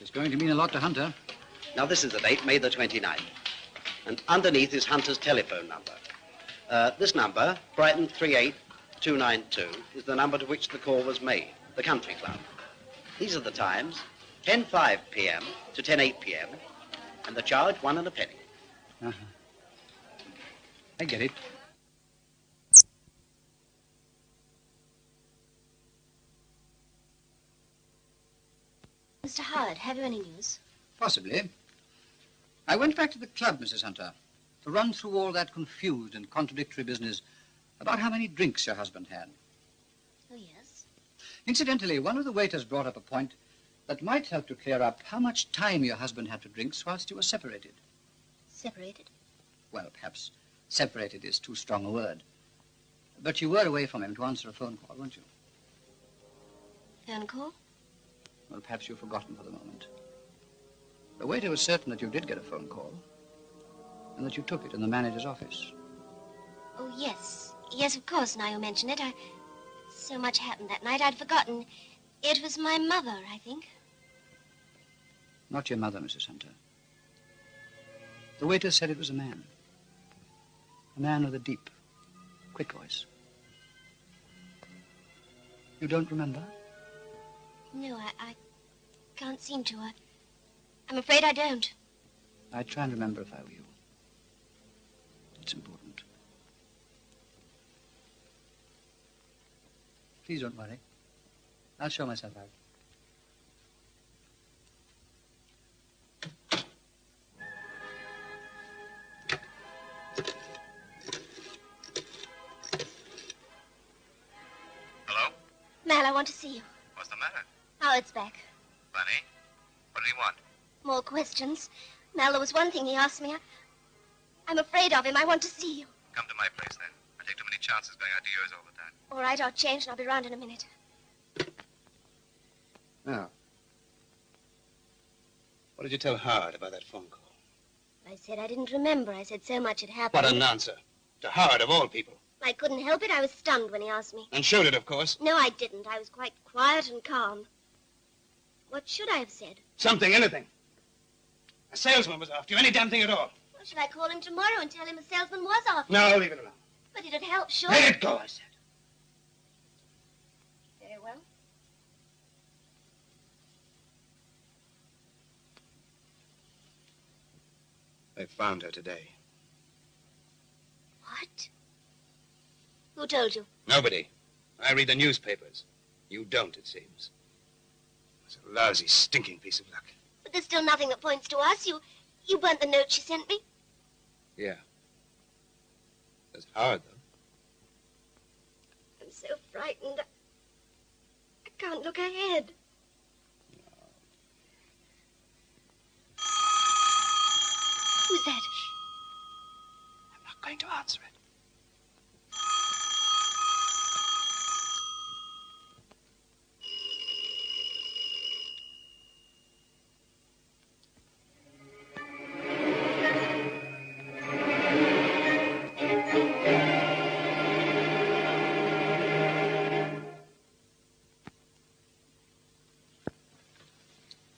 It's going to mean a lot to Hunter. Now, this is the date, May the 29th. And underneath is Hunter's telephone number. This number, Brighton 38292, is the number to which the call was made, the country club. These are the times, 10:05 p.m. to 10:08 p.m., and the charge 1 and a penny. Uh-huh. I get it. Mr. Howard, have you any news? Possibly. I went back to the club, Mrs. Hunter, to run through all that confused and contradictory business about how many drinks your husband had. Oh, yes? Incidentally, one of the waiters brought up a point that might help to clear up how much time your husband had to drink whilst you were separated. Separated? Well, perhaps separated is too strong a word. But you were away from him to answer a phone call, weren't you? Phone call? Well, perhaps you've forgotten for the moment. The waiter was certain that you did get a phone call, and that you took it in the manager's office. Oh, yes. Yes, of course, now you mention it. So much happened that night, I'd forgotten. It was my mother, I think. Not your mother, Mrs. Hunter. The waiter said it was a man. A man with a deep, quick voice. You don't remember? No, I can't seem to. I'm afraid I don't. I'd try and remember if I were you. It's important. Please don't worry. I'll show myself out. Hello? Mal, I want to see you. What's the matter? Howard's back. Bunny? What did he want? More questions. Mal, there was one thing he asked me. I'm afraid of him. I want to see you. Come to my place, then. I take too many chances going out to yours all the time. All right, I'll change and I'll be round in a minute. Now, what did you tell Howard about that phone call? I said I didn't remember. I said so much had happened. What an answer. To Howard, of all people. I couldn't help it. I was stunned when he asked me. And showed it, of course. No, I didn't. I was quite quiet and calm. What should I have said? Something, anything. A salesman was after you, any damn thing at all. Well, should I call him tomorrow and tell him a salesman was after No, me? leave it alone. But it'd help, sure. Let it go, I said. Very well. They found her today. What? Who told you? Nobody. I read the newspapers. You don't, it seems. It's a lousy, stinking piece of luck. But there's still nothing that points to us. You You burnt the note she sent me. Yeah. It's hard, though. I'm so frightened. I can't look ahead. Who's that? I'm not going to answer it.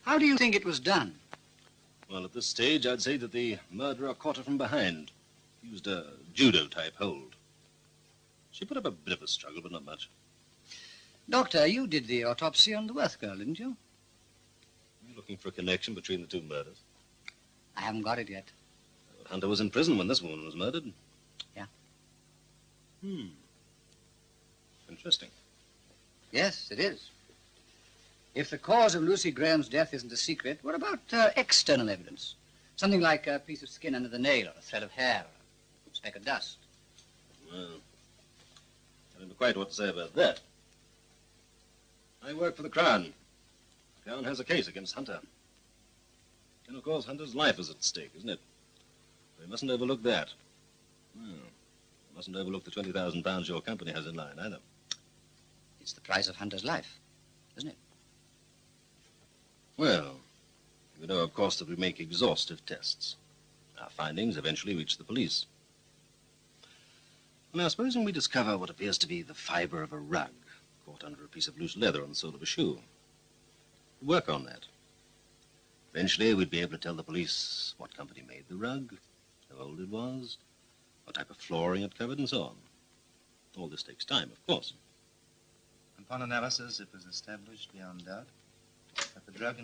How do you think it was done? Well, at this stage, I'd say that the murderer caught her from behind. Used a judo-type hold. She put up a bit of a struggle, but not much. Doctor, you did the autopsy on the Worth girl, didn't you? You're looking for a connection between the two murders. I haven't got it yet. Hunter was in prison when this woman was murdered. Yeah. Interesting. Yes, it is. If the cause of Lucy Graham's death isn't a secret, what about external evidence? Something like a piece of skin under the nail, or a thread of hair, or a speck of dust. Well, I don't know quite what to say about that. I work for the Crown. The Crown has a case against Hunter. And, of course, Hunter's life is at stake, isn't it? We mustn't overlook that. Well, we mustn't overlook the £20,000 your company has in line, either. It's the price of Hunter's life, isn't it? Well, you know, of course, that we make exhaustive tests. Our findings eventually reach the police. Now, supposing we discover what appears to be the fiber of a rug caught under a piece of loose leather on the sole of a shoe. Work on that. Eventually, we'd be able to tell the police what company made the rug, how old it was, what type of flooring it covered, and so on. All this takes time, of course. Upon analysis, it was established beyond doubt that the drug...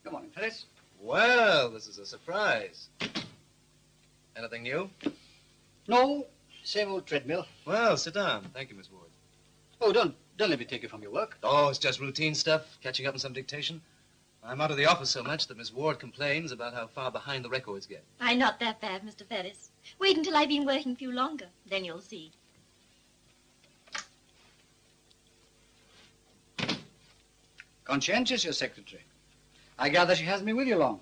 Good morning, Ferris. Well, this is a surprise. Anything new? No, same old treadmill. Well, sit down. Thank you, Miss Ward. Oh, don't let me take you from your work. Oh, it's just routine stuff, catching up on some dictation. I'm out of the office so much that Miss Ward complains about how far behind the records get. I'm not that bad, Mr. Ferris. Wait until I've been working for you longer. Then you'll see. Conscientious, your secretary. I gather she hasn't been with you long.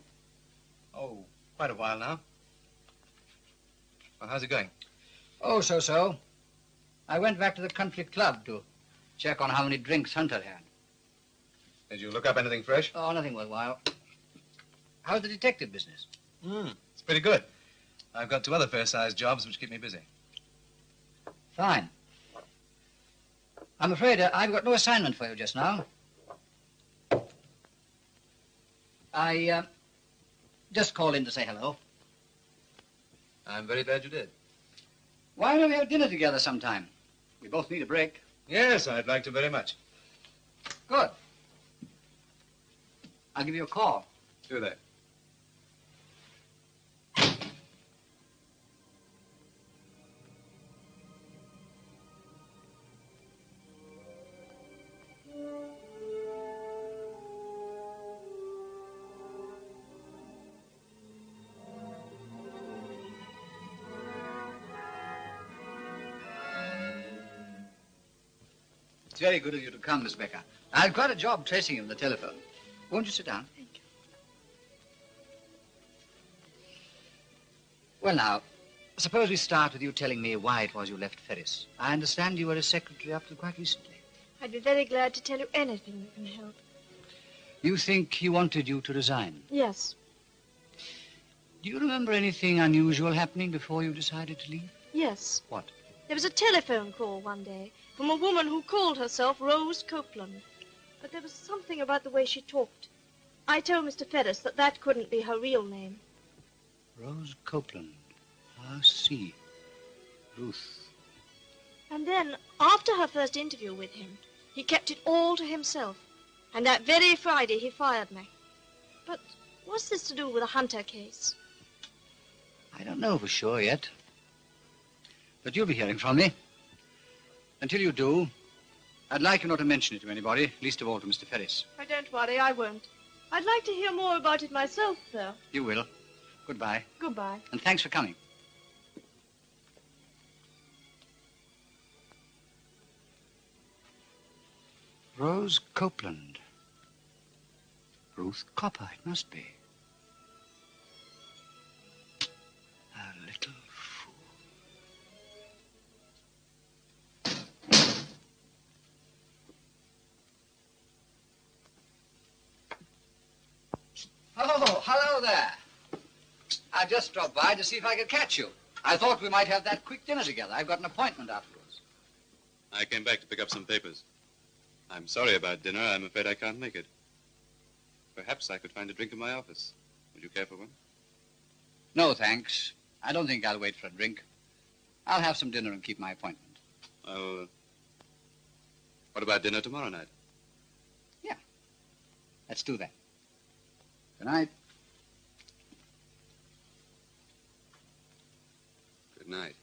Oh, quite a while now. Well, how's it going? Oh, so-so. I went back to the country club to check on how many drinks Hunter had. Did you look up anything fresh? Oh, nothing worthwhile. How's the detective business? It's pretty good. I've got 2 other fair-sized jobs which keep me busy. Fine. I'm afraid I've got no assignment for you just now. I just called in to say hello. I'm very glad you did. Why don't we have dinner together sometime? We both need a break. Yes, I'd like to very much. Good. I'll give you a call. Do that. It's very good of you to come, Miss Becker. I've got a job tracing you on the telephone. Won't you sit down? Thank you. Well, now, suppose we start with you telling me why it was you left Ferris. I understand you were a secretary up till quite recently. I'd be very glad to tell you anything that can help. You think he wanted you to resign? Yes. Do you remember anything unusual happening before you decided to leave? Yes. What? There was a telephone call one day from a woman who called herself Rose Copeland. But there was something about the way she talked. I told Mr. Ferris that that couldn't be her real name. Rose Copeland. I see. Ruth. And then, after her first interview with him, he kept it all to himself. And that very Friday, he fired me. But what's this to do with the Hunter case? I don't know for sure yet. But you'll be hearing from me. Until you do, I'd like you not to mention it to anybody, least of all to Mr. Ferris. Oh, don't worry, I won't. I'd like to hear more about it myself, though. You will. Goodbye. Goodbye. And thanks for coming. Rose Copeland. Ruth Copper, it must be. A little fool. Oh, hello there. I just dropped by to see if I could catch you. I thought we might have that quick dinner together. I've got an appointment afterwards. I came back to pick up some papers. I'm sorry about dinner. I'm afraid I can't make it. Perhaps I could find a drink in my office. Would you care for one? No, thanks. I don't think I'll wait for a drink. I'll have some dinner and keep my appointment. Well, what about dinner tomorrow night? Yeah. Let's do that. Good night. Good night.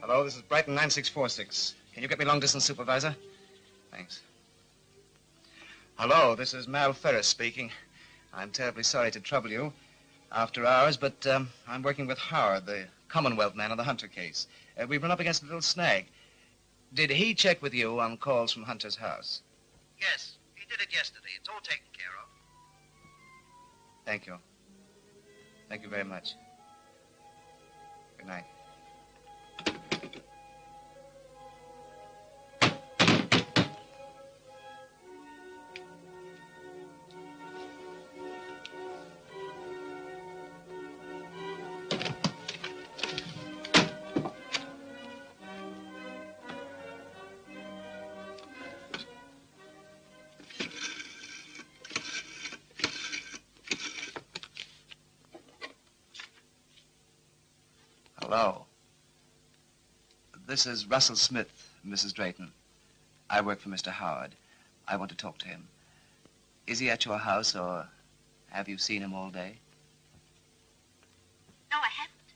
Hello, this is Brighton 9646. Can you get me long-distance supervisor? Thanks. Hello, this is Mal Ferris speaking. I'm terribly sorry to trouble you after hours, but I'm working with Howard, the Commonwealth man on the Hunter case. We've run up against a little snag. Did he check with you on calls from Hunter's house? Yes, he did it yesterday. It's all taken care of. Thank you. Thank you very much. Good night. Hello. This is Russell Smith, Mrs. Drayton. I work for Mr. Howard. I want to talk to him. Is he at your house, or have you seen him all day? No, I haven't.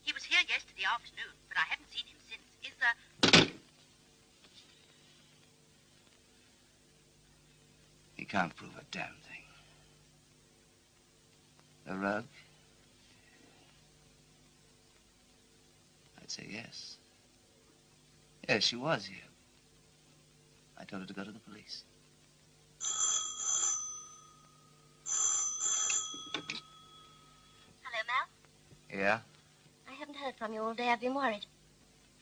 He was here yesterday afternoon, but I haven't seen him since. Is there... He can't prove a damn thing. The rug? I'd say yes. Yes, she was here. I told her to go to the police. Hello, Mal. Yeah? I haven't heard from you all day. I've been worried.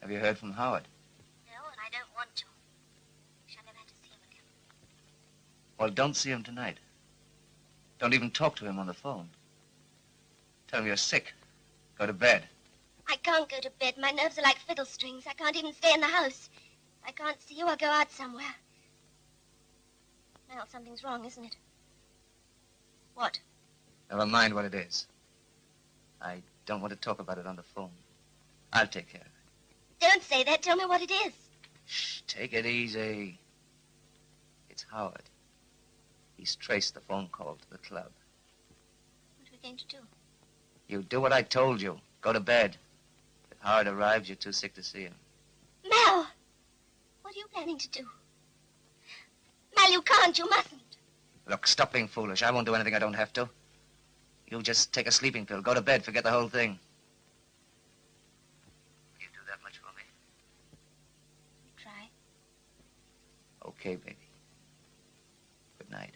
Have you heard from Howard? No, and I don't want to. Shall never have to see him again. Well, don't see him tonight. Don't even talk to him on the phone. Tell him you're sick. Go to bed. I can't go to bed. My nerves are like fiddle strings. I can't even stay in the house. If I can't see you, I'll go out somewhere. Mal, something's wrong, isn't it? What? Never mind what it is. I don't want to talk about it on the phone. I'll take care of it. Don't say that. Tell me what it is. Shh, take it easy. It's Howard. He's traced the phone call to the club. What are we going to do? You do what I told you. Go to bed. If Howard arrives, you're too sick to see him. Mal! What are you planning to do? Mal, you can't. You mustn't. Look, stop being foolish. I won't do anything I don't have to. You just take a sleeping pill. Go to bed. Forget the whole thing. Will you do that much for me? Try. Okay, baby. Good night.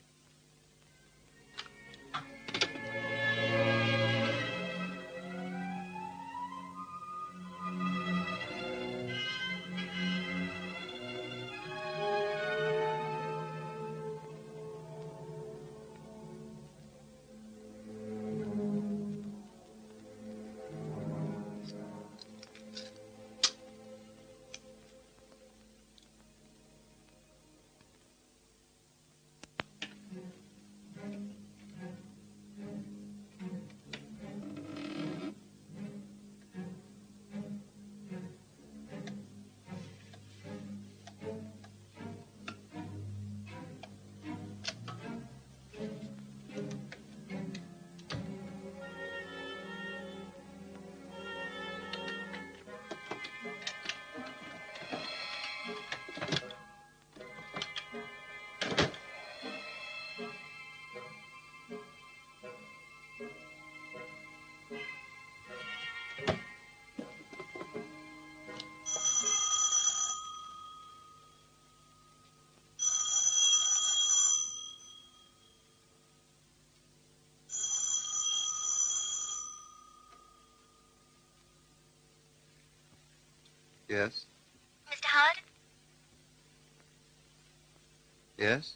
Yes? Mr. Howard? Yes?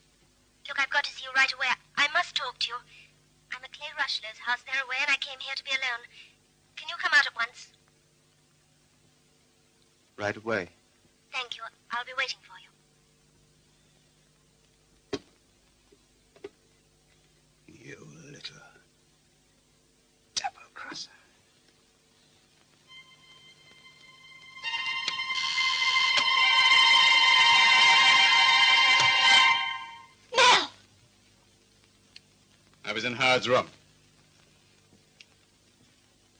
Look, I've got to see you right away. I must talk to you. I'm at Clay Rushlow's house. They're away, and I came here to be alone. Can you come out at once? Right away. Thank you. I'll be waiting for you. You little double-crosser. Mel! I was in Howard's room.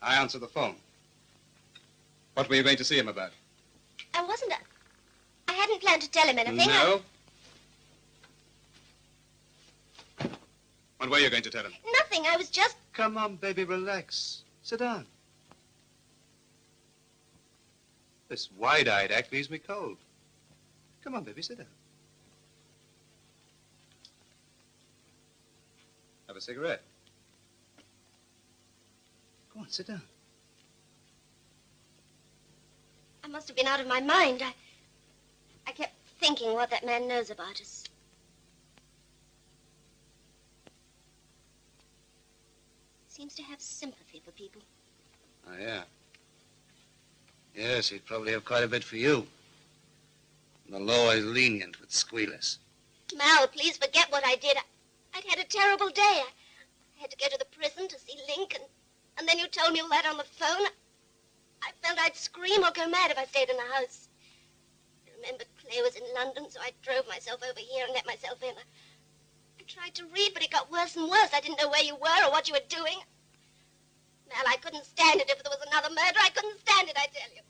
I answered the phone. What were you going to see him about? I wasn't. I hadn't planned to tell him anything. No? What were you going to tell him? Nothing. I was just... Come on, baby, relax. Sit down. This wide-eyed act leaves me cold. Come on, baby, sit down. Have a cigarette. Go on, sit down. I must have been out of my mind. I kept thinking what that man knows about us. Seems to have sympathy for people. Oh, yeah. Yes, he'd probably have quite a bit for you. The law is lenient with squealers. Mal, please forget what I did. I'd had a terrible day. I had to go to the prison to see Link, and then you told me all that on the phone. I felt I'd scream or go mad if I stayed in the house. I remembered Clay was in London, so I drove myself over here and let myself in. I tried to read, but it got worse and worse. I didn't know where you were or what you were doing. Mal, I couldn't stand it if there was another murder. I couldn't stand it, I tell you.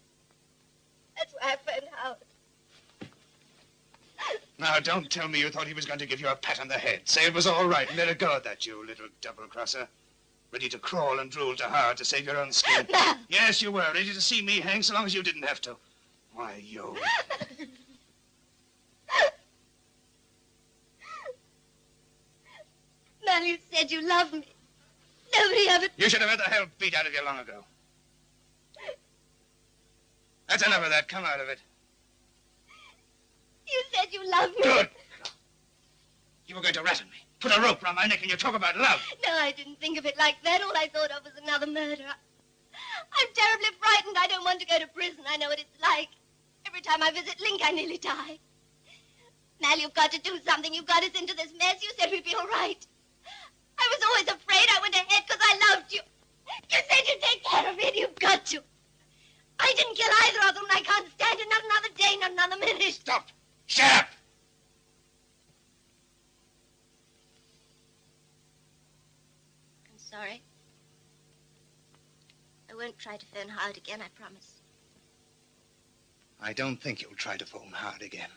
That's why I phoned Howard. Now, don't tell me you thought he was going to give you a pat on the head. Say it was all right and let it go at that, you little double-crosser. Ready to crawl and drool to Howard to save your own skin. Yes, you were. Ready to see me hang so long as you didn't have to. Why, you... Mal, you said you loved me. Nobody ever... You should have had the hell beat out of you long ago. That's enough of that. Come out of it. You said you loved me. Good. You were going to rat at me. Put a rope around my neck and you talk about love. No, I didn't think of it like that. All I thought of was another murder. I'm terribly frightened. I don't want to go to prison. I know what it's like. Every time I visit Link, I nearly die. Mal, you've got to do something. You've got us into this mess. You said we'd be all right. I was always afraid. I went ahead because I loved you. You said you'd take care of it. You've got to. I didn't kill either of them, and I can't stand it. Not another day, not another minute. Stop. Shut up. I'm sorry. I won't try to phone Howard again, I promise. I don't think you'll try to phone Howard again.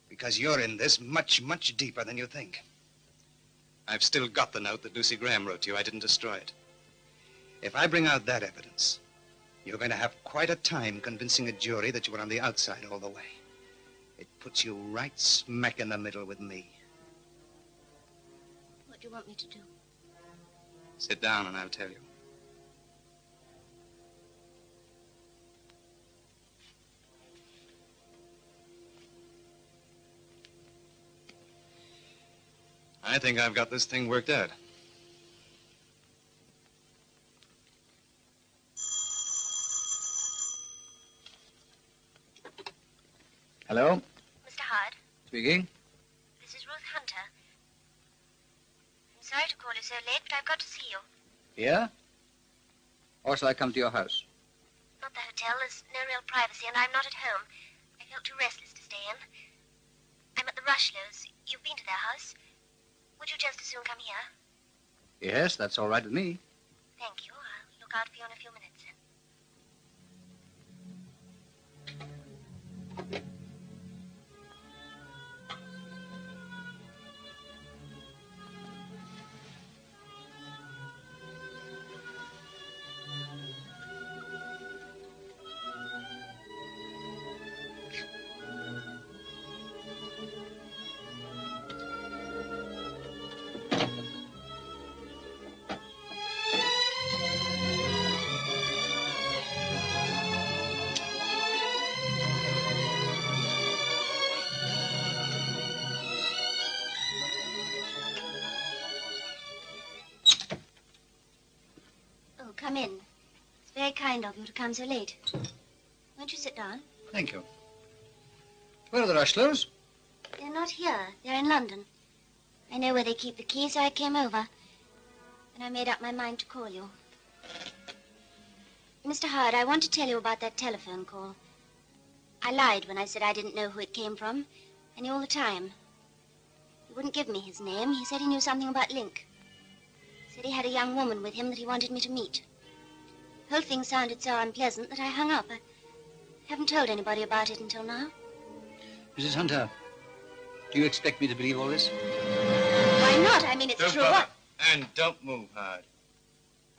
Because you're in this much, much deeper than you think. I've still got the note that Lucy Graham wrote you. I didn't destroy it. If I bring out that evidence, you're going to have quite a time convincing a jury that you were on the outside all the way. It puts you right smack in the middle with me. What do you want me to do? Sit down and I'll tell you. I think I've got this thing worked out. Hello? Mr. Howard, Speaking? this is Ruth Hunter. I'm sorry to call you so late, but I've got to see you. Here? Or shall I come to your house? Not the hotel. There's no real privacy, and I'm not at home. I felt too restless to stay in. I'm at the Rushlows. You've been to their house. Would you just as soon come here? Yes, that's all right with me. Thank you. I'll look out for you in a few minutes. Come in. It's very kind of you to come so late. Won't you sit down? Thank you. Where are the Rustlers? They're not here. They're in London. I know where they keep the key, so I came over. And I made up my mind to call you. Mr. Hard, I want to tell you about that telephone call. I lied when I said I didn't know who it came from. I knew all the time. He wouldn't give me his name. He said he knew something about Link. He said he had a young woman with him that he wanted me to meet. The whole thing sounded so unpleasant that I hung up. I haven't told anybody about it until now. Mrs. Hunter, do you expect me to believe all this? Why not? I mean, it's Don't true. bother. And don't move, Hard.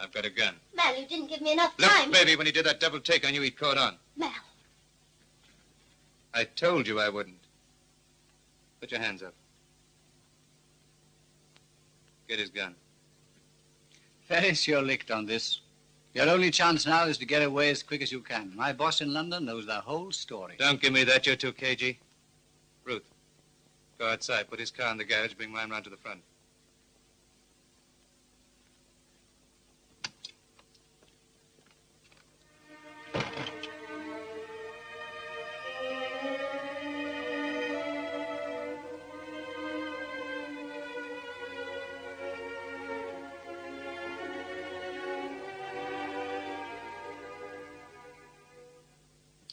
I've got a gun. Mal, you didn't give me enough Look, time. baby, when he did that double take, I knew he'd caught on. Mal. I told you I wouldn't. Put your hands up. Get his gun. Ferris, you're licked on this. Your only chance now is to get away as quick as you can. My boss in London knows the whole story. Don't give me that, you're too cagey. Ruth, go outside, put his car in the garage, bring mine round to the front.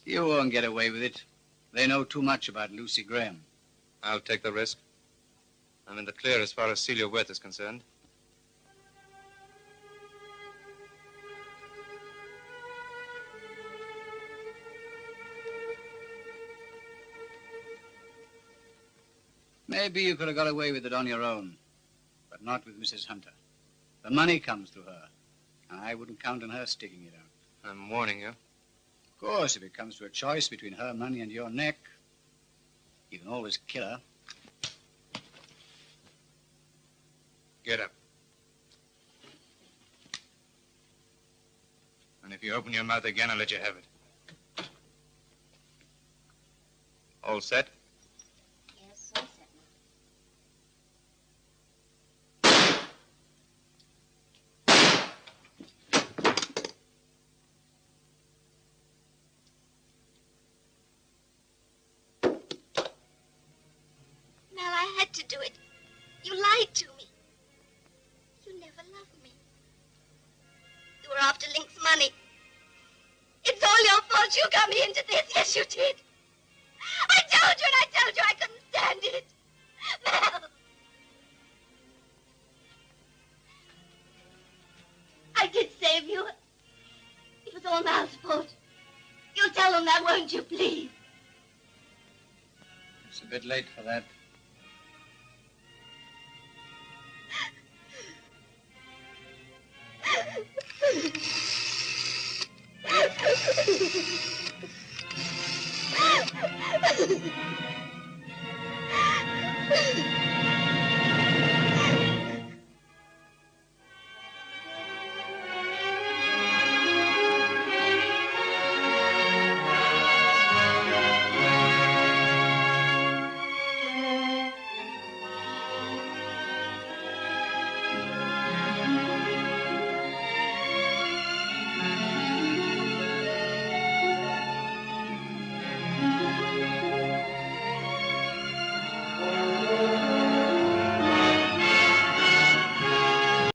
You won't get away with it. They know too much about Lucy Graham. I'll take the risk. I'm in the clear as far as Celia Worth is concerned. Maybe you could have got away with it on your own, but not with Mrs. Hunter. The money comes through her, and I wouldn't count on her sticking it out. I'm warning you. Of course, if it comes to a choice between her money and your neck, you can always kill her. Get up. And if you open your mouth again, I'll let you have it. All set? Yes, all set. Mal, I had to do it. You lied to me. You never loved me. You were after Link's money. It's all your fault. You got me into this. Yes, you did. I told you and I told you I couldn't stand it. Mal. I did save you. It was all Mal's fault. You'll tell them that, won't you, please? It's a bit late for that.